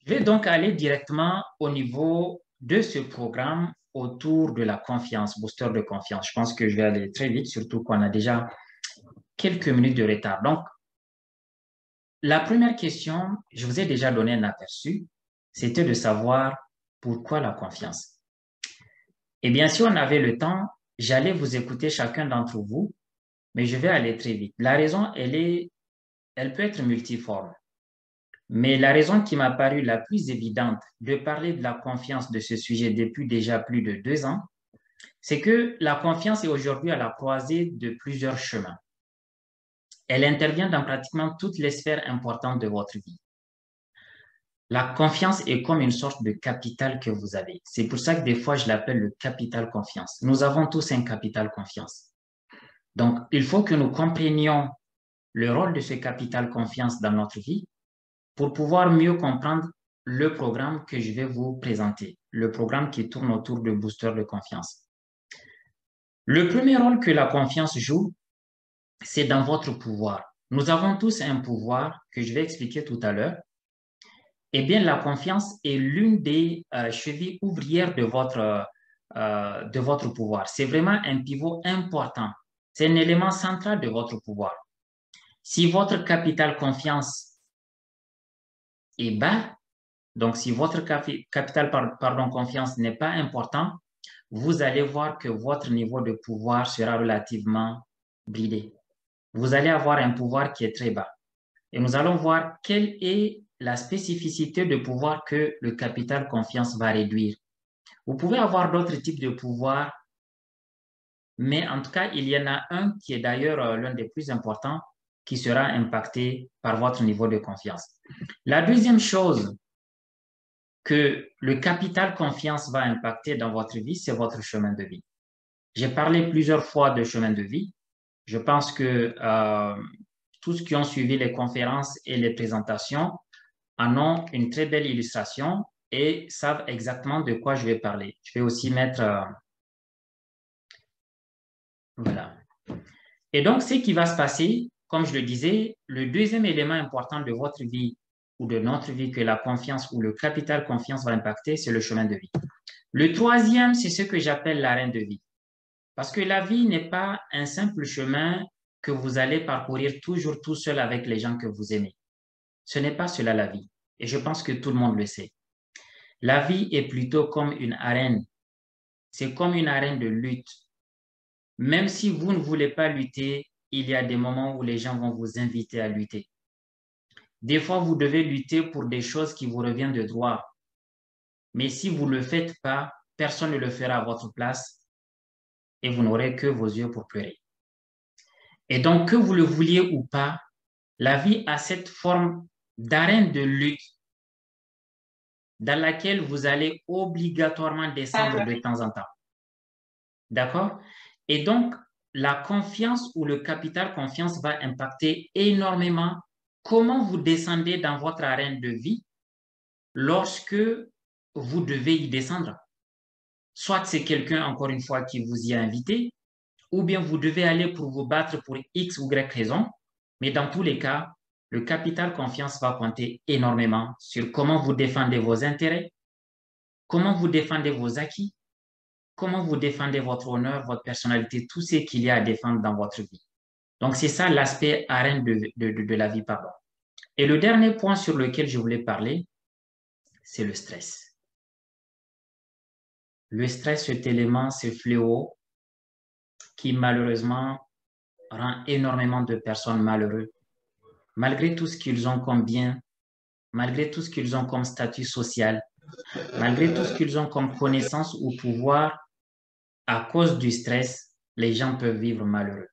Je vais donc aller directement au niveau de ce programme autour de la confiance, booster de confiance. Je pense que je vais aller très vite, surtout qu'on a déjà quelques minutes de retard. Donc, la première question, je vous ai déjà donné un aperçu, c'était de savoir pourquoi la confiance. Eh bien, si on avait le temps, j'allais vous écouter chacun d'entre vous, mais je vais aller très vite. La raison, elle peut être multiforme. Mais la raison qui m'a paru la plus évidente de parler de la confiance de ce sujet depuis déjà plus de 2 ans, c'est que la confiance est aujourd'hui à la croisée de plusieurs chemins. Elle intervient dans pratiquement toutes les sphères importantes de votre vie. La confiance est comme une sorte de capital que vous avez. C'est pour ça que des fois, je l'appelle le capital confiance. Nous avons tous un capital confiance. Donc, il faut que nous comprenions le rôle de ce capital confiance dans notre vie pour pouvoir mieux comprendre le programme que je vais vous présenter, le programme qui tourne autour de booster de confiance. Le premier rôle que la confiance joue, c'est dans votre pouvoir. Nous avons tous un pouvoir que je vais expliquer tout à l'heure. Eh bien, la confiance est l'une des chevilles ouvrières de votre pouvoir. C'est vraiment un pivot important. C'est un élément central de votre pouvoir. Si votre capital confiance est bas, donc si votre capital confiance n'est pas important, vous allez voir que votre niveau de pouvoir sera relativement bridé. Vous allez avoir un pouvoir qui est très bas. Et nous allons voir quelle est la spécificité de pouvoir que le capital confiance va réduire. Vous pouvez avoir d'autres types de pouvoirs, mais en tout cas, il y en a un qui est d'ailleurs l'un des plus importants qui sera impacté par votre niveau de confiance. La deuxième chose que le capital confiance va impacter dans votre vie, c'est votre chemin de vie. J'ai parlé plusieurs fois de chemin de vie. Je pense que tous ceux qui ont suivi les conférences et les présentations en ont une très belle illustration et savent exactement de quoi je vais parler. Je vais aussi mettre... voilà. Et donc, ce qui va se passer, comme je le disais, le deuxième élément important de votre vie ou de notre vie que la confiance ou le capital confiance va impacter, c'est le chemin de vie. Le troisième, c'est ce que j'appelle l'arène de vie. Parce que la vie n'est pas un simple chemin que vous allez parcourir toujours tout seul avec les gens que vous aimez. Ce n'est pas cela la vie. Et je pense que tout le monde le sait. La vie est plutôt comme une arène. C'est comme une arène de lutte. Même si vous ne voulez pas lutter, il y a des moments où les gens vont vous inviter à lutter. Des fois, vous devez lutter pour des choses qui vous reviennent de droit. Mais si vous ne le faites pas, personne ne le fera à votre place et vous n'aurez que vos yeux pour pleurer. Et donc, que vous le vouliez ou pas, la vie a cette forme d'arène de lutte dans laquelle vous allez obligatoirement descendre de temps en temps. D'accord? Et donc, la confiance ou le capital confiance va impacter énormément comment vous descendez dans votre arène de vie lorsque vous devez y descendre. Soit c'est quelqu'un, encore une fois, qui vous y a invité, ou bien vous devez aller pour vous battre pour X ou Y raison. Mais dans tous les cas, le capital confiance va compter énormément sur comment vous défendez vos intérêts, comment vous défendez vos acquis, comment vous défendez votre honneur, votre personnalité, tout ce qu'il y a à défendre dans votre vie. Donc, c'est ça l'aspect arène de la vie, pardon. Et le dernier point sur lequel je voulais parler, c'est le stress. Le stress, cet élément, ce fléau qui malheureusement rend énormément de personnes malheureuses, malgré tout ce qu'ils ont comme bien, malgré tout ce qu'ils ont comme statut social, malgré tout ce qu'ils ont comme connaissance ou pouvoir, à cause du stress, les gens peuvent vivre malheureux.